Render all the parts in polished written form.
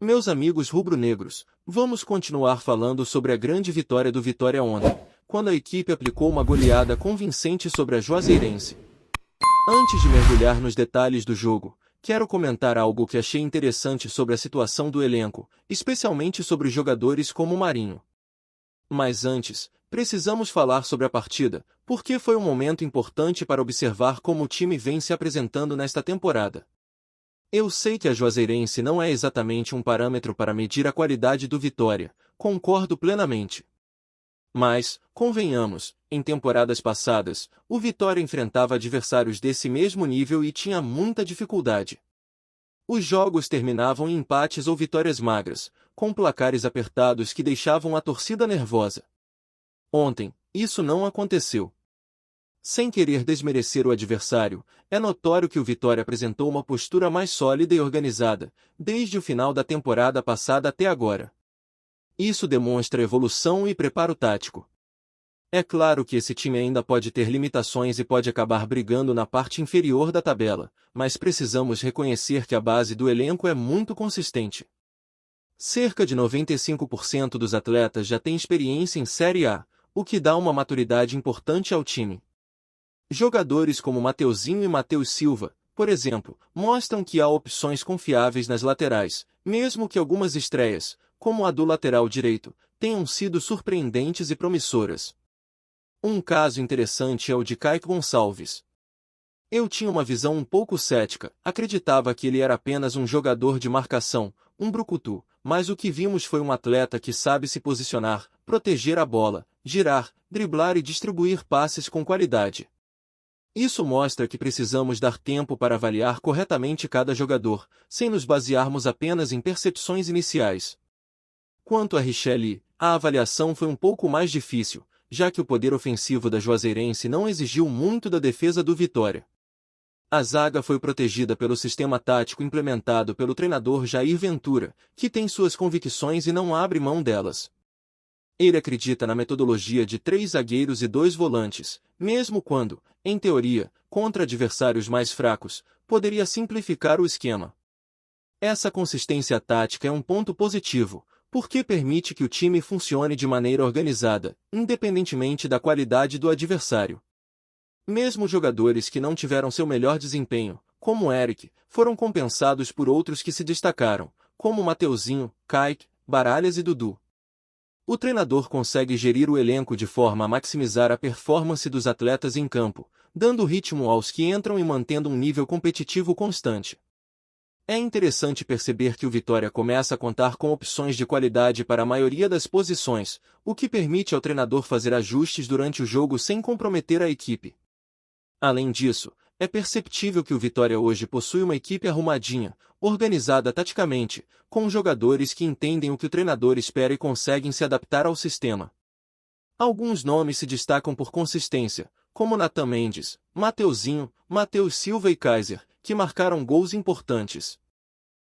Meus amigos rubro-negros, vamos continuar falando sobre a grande vitória do Vitória ontem, quando a equipe aplicou uma goleada convincente sobre a Juazeirense. Antes de mergulhar nos detalhes do jogo, quero comentar algo que achei interessante sobre a situação do elenco, especialmente sobre jogadores como o Marinho. Mas antes, precisamos falar sobre a partida, porque foi um momento importante para observar como o time vem se apresentando nesta temporada. Eu sei que a Juazeirense não é exatamente um parâmetro para medir a qualidade do Vitória, concordo plenamente. Mas, convenhamos, em temporadas passadas, o Vitória enfrentava adversários desse mesmo nível e tinha muita dificuldade. Os jogos terminavam em empates ou vitórias magras, com placares apertados que deixavam a torcida nervosa. Ontem, isso não aconteceu. Sem querer desmerecer o adversário, é notório que o Vitória apresentou uma postura mais sólida e organizada, desde o final da temporada passada até agora. Isso demonstra evolução e preparo tático. É claro que esse time ainda pode ter limitações e pode acabar brigando na parte inferior da tabela, mas precisamos reconhecer que a base do elenco é muito consistente. Cerca de 95% dos atletas já têm experiência em Série A, o que dá uma maturidade importante ao time. Jogadores como Mateuzinho e Matheus Silva, por exemplo, mostram que há opções confiáveis nas laterais, mesmo que algumas estreias, como a do lateral direito, tenham sido surpreendentes e promissoras. Um caso interessante é o de Kaique Gonçalves. Eu tinha uma visão um pouco cética, acreditava que ele era apenas um jogador de marcação, um brucutu, mas o que vimos foi um atleta que sabe se posicionar, proteger a bola, girar, driblar e distribuir passes com qualidade. Isso mostra que precisamos dar tempo para avaliar corretamente cada jogador, sem nos basearmos apenas em percepções iniciais. Quanto a Richelli, a avaliação foi um pouco mais difícil, já que o poder ofensivo da Juazeirense não exigiu muito da defesa do Vitória. A zaga foi protegida pelo sistema tático implementado pelo treinador Jair Ventura, que tem suas convicções e não abre mão delas. Ele acredita na metodologia de 3 zagueiros e 2 volantes, mesmo quando, em teoria, contra adversários mais fracos, poderia simplificar o esquema. Essa consistência tática é um ponto positivo, porque permite que o time funcione de maneira organizada, independentemente da qualidade do adversário. Mesmo jogadores que não tiveram seu melhor desempenho, como Eric, foram compensados por outros que se destacaram, como Mateuzinho, Kaique, Baralhas e Dudu. O treinador consegue gerir o elenco de forma a maximizar a performance dos atletas em campo, dando ritmo aos que entram e mantendo um nível competitivo constante. É interessante perceber que o Vitória começa a contar com opções de qualidade para a maioria das posições, o que permite ao treinador fazer ajustes durante o jogo sem comprometer a equipe. Além disso, é perceptível que o Vitória hoje possui uma equipe arrumadinha, organizada taticamente, com jogadores que entendem o que o treinador espera e conseguem se adaptar ao sistema. Alguns nomes se destacam por consistência, como Nathan Mendes, Mateuzinho, Matheus Silva e Kaiser, que marcaram gols importantes.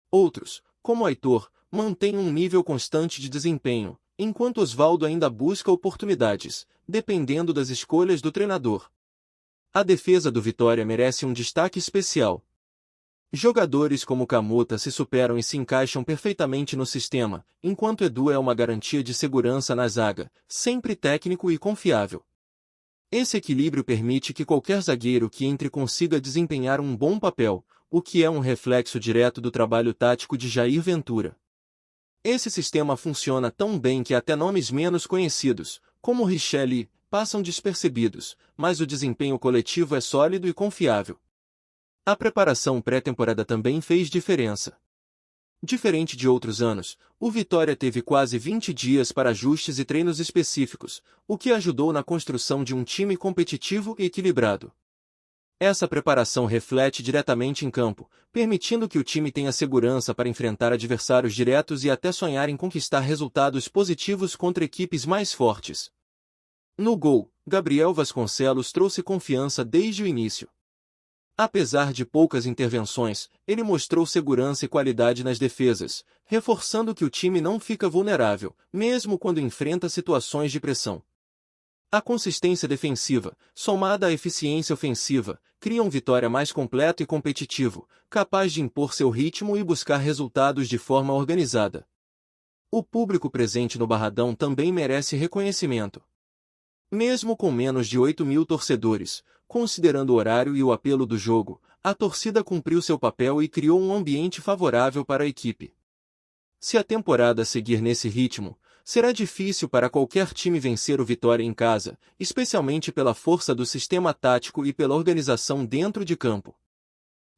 Outros, como Aitor, mantêm um nível constante de desempenho, enquanto Osvaldo ainda busca oportunidades, dependendo das escolhas do treinador. A defesa do Vitória merece um destaque especial. Jogadores como Camuta se superam e se encaixam perfeitamente no sistema, enquanto Edu é uma garantia de segurança na zaga, sempre técnico e confiável. Esse equilíbrio permite que qualquer zagueiro que entre consiga desempenhar um bom papel, o que é um reflexo direto do trabalho tático de Jair Ventura. Esse sistema funciona tão bem que até nomes menos conhecidos, como Richelli, passam despercebidos, mas o desempenho coletivo é sólido e confiável. A preparação pré-temporada também fez diferença. Diferente de outros anos, o Vitória teve quase 20 dias para ajustes e treinos específicos, o que ajudou na construção de um time competitivo e equilibrado. Essa preparação reflete diretamente em campo, permitindo que o time tenha segurança para enfrentar adversários diretos e até sonhar em conquistar resultados positivos contra equipes mais fortes. No gol, Gabriel Vasconcelos trouxe confiança desde o início. Apesar de poucas intervenções, ele mostrou segurança e qualidade nas defesas, reforçando que o time não fica vulnerável, mesmo quando enfrenta situações de pressão. A consistência defensiva, somada à eficiência ofensiva, cria um Vitória mais completo e competitivo, capaz de impor seu ritmo e buscar resultados de forma organizada. O público presente no Barradão também merece reconhecimento. Mesmo com menos de 8.000 torcedores, considerando o horário e o apelo do jogo, a torcida cumpriu seu papel e criou um ambiente favorável para a equipe. Se a temporada seguir nesse ritmo, será difícil para qualquer time vencer o Vitória em casa, especialmente pela força do sistema tático e pela organização dentro de campo.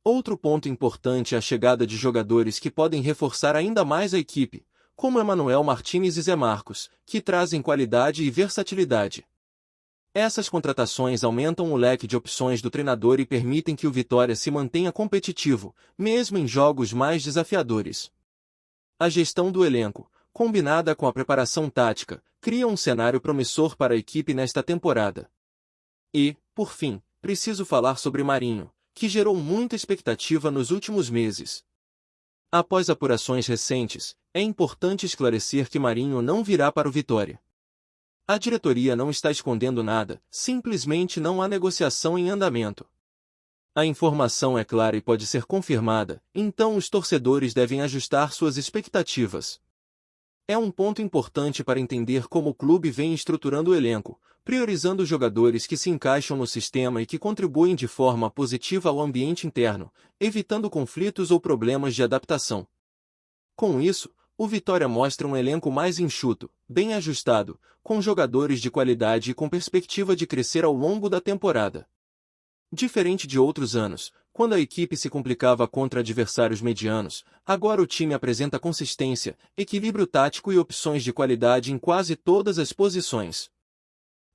Outro ponto importante é a chegada de jogadores que podem reforçar ainda mais a equipe, como Emanuel Martínez e Zé Marcos, que trazem qualidade e versatilidade. Essas contratações aumentam o leque de opções do treinador e permitem que o Vitória se mantenha competitivo, mesmo em jogos mais desafiadores. A gestão do elenco, combinada com a preparação tática, cria um cenário promissor para a equipe nesta temporada. E, por fim, preciso falar sobre Marinho, que gerou muita expectativa nos últimos meses. Após apurações recentes, é importante esclarecer que Marinho não virá para o Vitória. A diretoria não está escondendo nada, simplesmente não há negociação em andamento. A informação é clara e pode ser confirmada, então os torcedores devem ajustar suas expectativas. É um ponto importante para entender como o clube vem estruturando o elenco, priorizando jogadores que se encaixam no sistema e que contribuem de forma positiva ao ambiente interno, evitando conflitos ou problemas de adaptação. Com isso, o Vitória mostra um elenco mais enxuto, bem ajustado, com jogadores de qualidade e com perspectiva de crescer ao longo da temporada. Diferente de outros anos, quando a equipe se complicava contra adversários medianos, agora o time apresenta consistência, equilíbrio tático e opções de qualidade em quase todas as posições.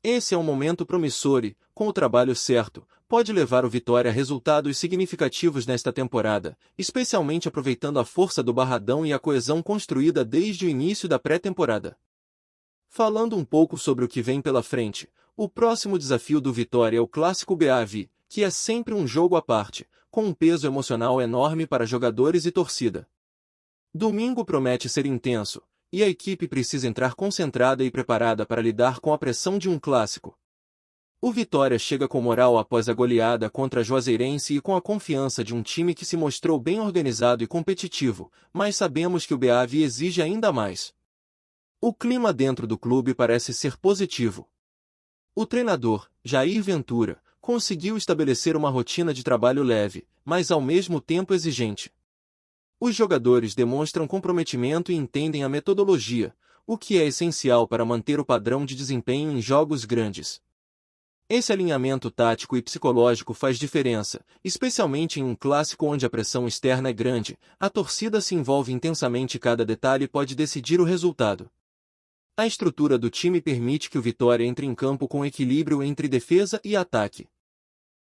Esse é um momento promissor e, com o trabalho certo, pode levar o Vitória a resultados significativos nesta temporada, especialmente aproveitando a força do Barradão e a coesão construída desde o início da pré-temporada. Falando um pouco sobre o que vem pela frente, o próximo desafio do Vitória é o clássico BAV, que é sempre um jogo à parte, com um peso emocional enorme para jogadores e torcida. Domingo promete ser intenso, e a equipe precisa entrar concentrada e preparada para lidar com a pressão de um clássico. O Vitória chega com moral após a goleada contra a Juazeirense e com a confiança de um time que se mostrou bem organizado e competitivo, mas sabemos que o BAV exige ainda mais. O clima dentro do clube parece ser positivo. O treinador, Jair Ventura, conseguiu estabelecer uma rotina de trabalho leve, mas ao mesmo tempo exigente. Os jogadores demonstram comprometimento e entendem a metodologia, o que é essencial para manter o padrão de desempenho em jogos grandes. Esse alinhamento tático e psicológico faz diferença, especialmente em um clássico onde a pressão externa é grande, a torcida se envolve intensamente e cada detalhe pode decidir o resultado. A estrutura do time permite que o Vitória entre em campo com equilíbrio entre defesa e ataque.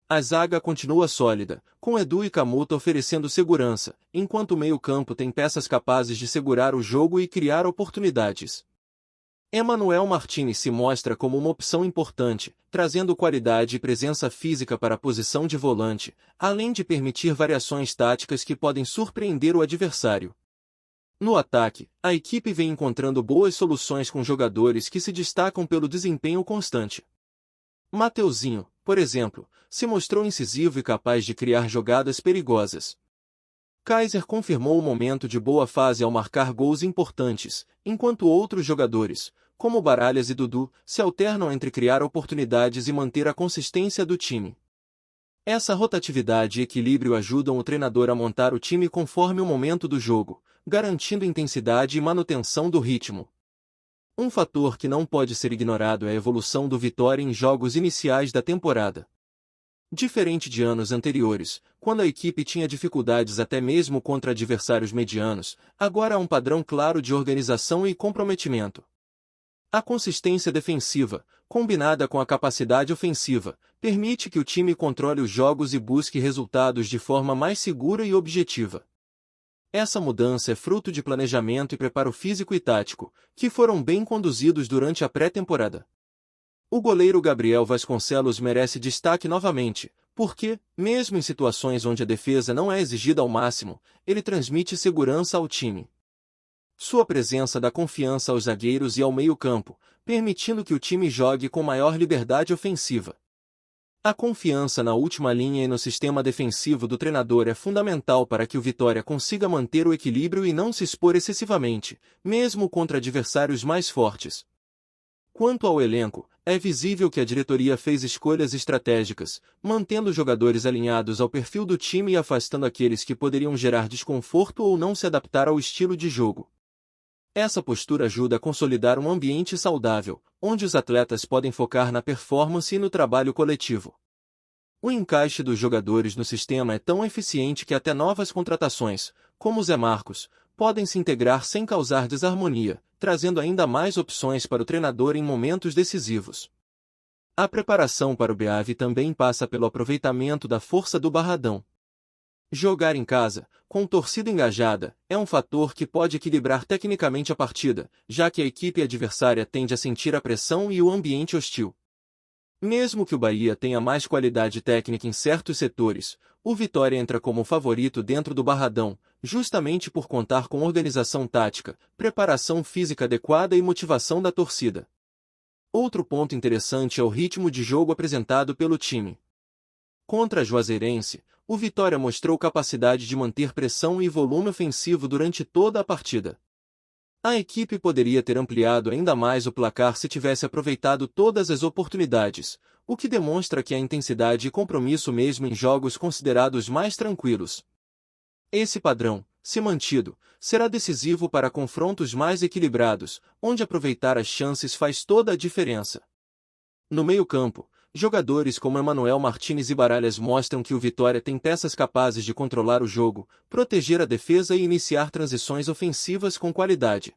A zaga continua sólida, com Edu e Camuta oferecendo segurança, enquanto o meio-campo tem peças capazes de segurar o jogo e criar oportunidades. Emanuel Martínez se mostra como uma opção importante, trazendo qualidade e presença física para a posição de volante, além de permitir variações táticas que podem surpreender o adversário. No ataque, a equipe vem encontrando boas soluções com jogadores que se destacam pelo desempenho constante. Mateuzinho, por exemplo, se mostrou incisivo e capaz de criar jogadas perigosas. Kaiser confirmou o momento de boa fase ao marcar gols importantes, enquanto outros jogadores, como Baralhas e Dudu, se alternam entre criar oportunidades e manter a consistência do time. Essa rotatividade e equilíbrio ajudam o treinador a montar o time conforme o momento do jogo, garantindo intensidade e manutenção do ritmo. Um fator que não pode ser ignorado é a evolução do Vitória em jogos iniciais da temporada. Diferente de anos anteriores, quando a equipe tinha dificuldades até mesmo contra adversários medianos, agora há um padrão claro de organização e comprometimento. A consistência defensiva, combinada com a capacidade ofensiva, permite que o time controle os jogos e busque resultados de forma mais segura e objetiva. Essa mudança é fruto de planejamento e preparo físico e tático, que foram bem conduzidos durante a pré-temporada. O goleiro Gabriel Vasconcelos merece destaque novamente, porque, mesmo em situações onde a defesa não é exigida ao máximo, ele transmite segurança ao time. Sua presença dá confiança aos zagueiros e ao meio-campo, permitindo que o time jogue com maior liberdade ofensiva. A confiança na última linha e no sistema defensivo do treinador é fundamental para que o Vitória consiga manter o equilíbrio e não se expor excessivamente, mesmo contra adversários mais fortes. Quanto ao elenco, é visível que a diretoria fez escolhas estratégicas, mantendo os jogadores alinhados ao perfil do time e afastando aqueles que poderiam gerar desconforto ou não se adaptar ao estilo de jogo. Essa postura ajuda a consolidar um ambiente saudável, onde os atletas podem focar na performance e no trabalho coletivo. O encaixe dos jogadores no sistema é tão eficiente que até novas contratações, como Zé Marcos, podem se integrar sem causar desarmonia, trazendo ainda mais opções para o treinador em momentos decisivos. A preparação para o BAV também passa pelo aproveitamento da força do Barradão. Jogar em casa, com torcida engajada, é um fator que pode equilibrar tecnicamente a partida, já que a equipe adversária tende a sentir a pressão e o ambiente hostil. Mesmo que o Bahia tenha mais qualidade técnica em certos setores, o Vitória entra como favorito dentro do Barradão, justamente por contar com organização tática, preparação física adequada e motivação da torcida. Outro ponto interessante é o ritmo de jogo apresentado pelo time. Contra a Juazeirense, o Vitória mostrou capacidade de manter pressão e volume ofensivo durante toda a partida. A equipe poderia ter ampliado ainda mais o placar se tivesse aproveitado todas as oportunidades, o que demonstra que há intensidade e compromisso mesmo em jogos considerados mais tranquilos. Esse padrão, se mantido, será decisivo para confrontos mais equilibrados, onde aproveitar as chances faz toda a diferença. No meio-campo, jogadores como Emanuel Martínez e Baralhas mostram que o Vitória tem peças capazes de controlar o jogo, proteger a defesa e iniciar transições ofensivas com qualidade.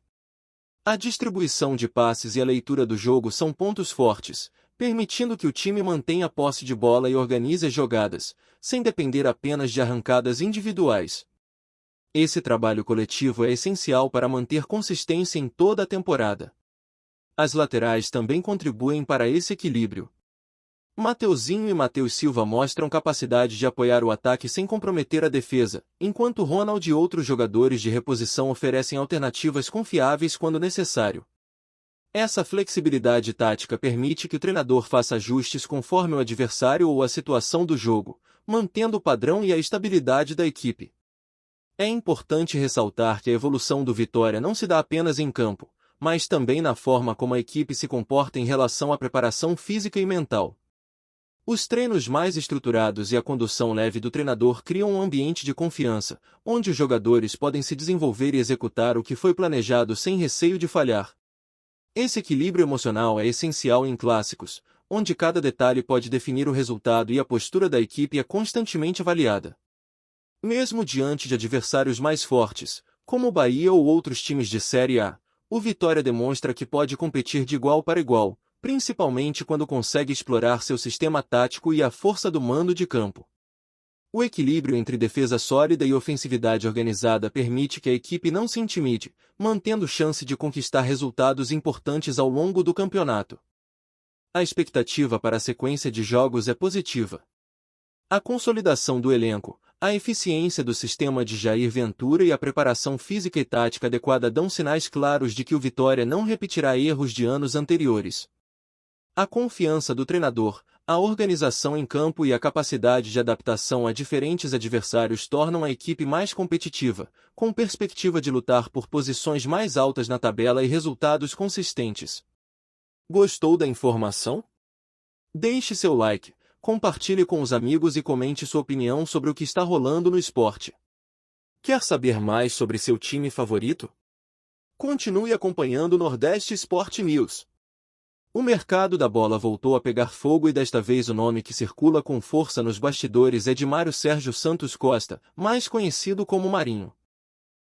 A distribuição de passes e a leitura do jogo são pontos fortes, permitindo que o time mantenha a posse de bola e organize as jogadas, sem depender apenas de arrancadas individuais. Esse trabalho coletivo é essencial para manter consistência em toda a temporada. As laterais também contribuem para esse equilíbrio. Mateuzinho e Matheus Silva mostram capacidade de apoiar o ataque sem comprometer a defesa, enquanto Ronald e outros jogadores de reposição oferecem alternativas confiáveis quando necessário. Essa flexibilidade tática permite que o treinador faça ajustes conforme o adversário ou a situação do jogo, mantendo o padrão e a estabilidade da equipe. É importante ressaltar que a evolução do Vitória não se dá apenas em campo, mas também na forma como a equipe se comporta em relação à preparação física e mental. Os treinos mais estruturados e a condução leve do treinador criam um ambiente de confiança, onde os jogadores podem se desenvolver e executar o que foi planejado sem receio de falhar. Esse equilíbrio emocional é essencial em clássicos, onde cada detalhe pode definir o resultado e a postura da equipe é constantemente avaliada. Mesmo diante de adversários mais fortes, como o Bahia ou outros times de Série A, o Vitória demonstra que pode competir de igual para igual, principalmente quando consegue explorar seu sistema tático e a força do mando de campo. O equilíbrio entre defesa sólida e ofensividade organizada permite que a equipe não se intimide, mantendo chance de conquistar resultados importantes ao longo do campeonato. A expectativa para a sequência de jogos é positiva. A consolidação do elenco, a eficiência do sistema de Jair Ventura e a preparação física e tática adequada dão sinais claros de que o Vitória não repetirá erros de anos anteriores. A confiança do treinador, a organização em campo e a capacidade de adaptação a diferentes adversários tornam a equipe mais competitiva, com perspectiva de lutar por posições mais altas na tabela e resultados consistentes. Gostou da informação? Deixe seu like, compartilhe com os amigos e comente sua opinião sobre o que está rolando no esporte. Quer saber mais sobre seu time favorito? Continue acompanhando o Nordeste Sport News. O mercado da bola voltou a pegar fogo e desta vez o nome que circula com força nos bastidores é de Mário Sérgio Santos Costa, mais conhecido como Marinho.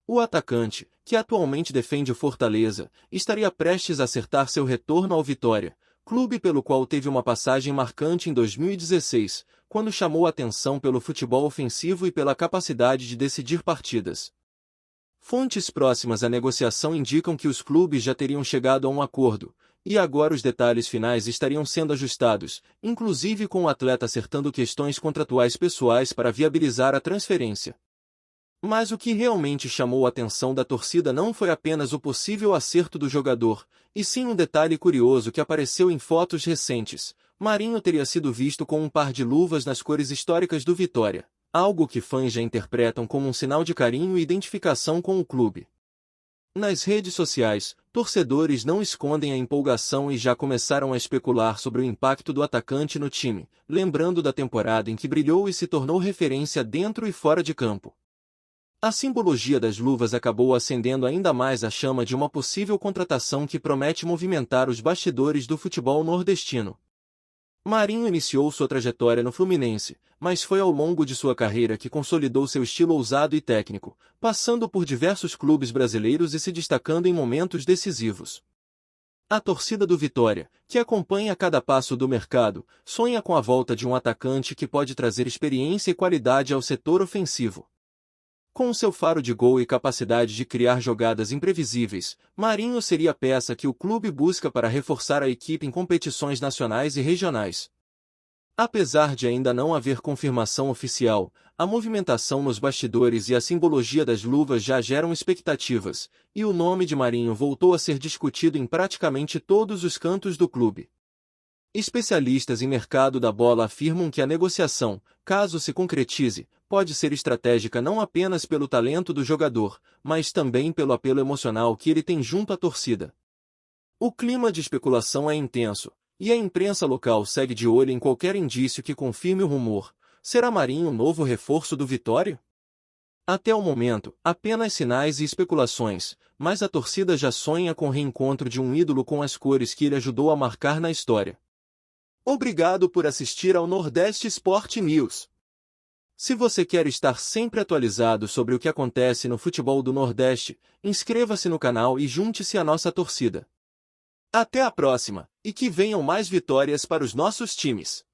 O atacante, que atualmente defende o Fortaleza, estaria prestes a acertar seu retorno ao Vitória, clube pelo qual teve uma passagem marcante em 2016, quando chamou a atenção pelo futebol ofensivo e pela capacidade de decidir partidas. Fontes próximas à negociação indicam que os clubes já teriam chegado a um acordo, e agora os detalhes finais estariam sendo ajustados, inclusive com o atleta acertando questões contratuais pessoais para viabilizar a transferência. Mas o que realmente chamou a atenção da torcida não foi apenas o possível acerto do jogador, e sim um detalhe curioso que apareceu em fotos recentes. Marinho teria sido visto com um par de luvas nas cores históricas do Vitória, algo que fãs já interpretam como um sinal de carinho e identificação com o clube. Nas redes sociais, torcedores não escondem a empolgação e já começaram a especular sobre o impacto do atacante no time, lembrando da temporada em que brilhou e se tornou referência dentro e fora de campo. A simbologia das luvas acabou acendendo ainda mais a chama de uma possível contratação que promete movimentar os bastidores do futebol nordestino. Marinho iniciou sua trajetória no Fluminense, mas foi ao longo de sua carreira que consolidou seu estilo ousado e técnico, passando por diversos clubes brasileiros e se destacando em momentos decisivos. A torcida do Vitória, que acompanha cada passo do mercado, sonha com a volta de um atacante que pode trazer experiência e qualidade ao setor ofensivo. Com seu faro de gol e capacidade de criar jogadas imprevisíveis, Marinho seria a peça que o clube busca para reforçar a equipe em competições nacionais e regionais. Apesar de ainda não haver confirmação oficial, a movimentação nos bastidores e a simbologia das luvas já geram expectativas, e o nome de Marinho voltou a ser discutido em praticamente todos os cantos do clube. Especialistas em mercado da bola afirmam que a negociação, caso se concretize, pode ser estratégica não apenas pelo talento do jogador, mas também pelo apelo emocional que ele tem junto à torcida. O clima de especulação é intenso, e a imprensa local segue de olho em qualquer indício que confirme o rumor. Será Marinho o novo reforço do Vitória? Até o momento, apenas sinais e especulações, mas a torcida já sonha com o reencontro de um ídolo com as cores que ele ajudou a marcar na história. Obrigado por assistir ao Nordeste Sport News. Se você quer estar sempre atualizado sobre o que acontece no futebol do Nordeste, inscreva-se no canal e junte-se à nossa torcida. Até a próxima, e que venham mais vitórias para os nossos times.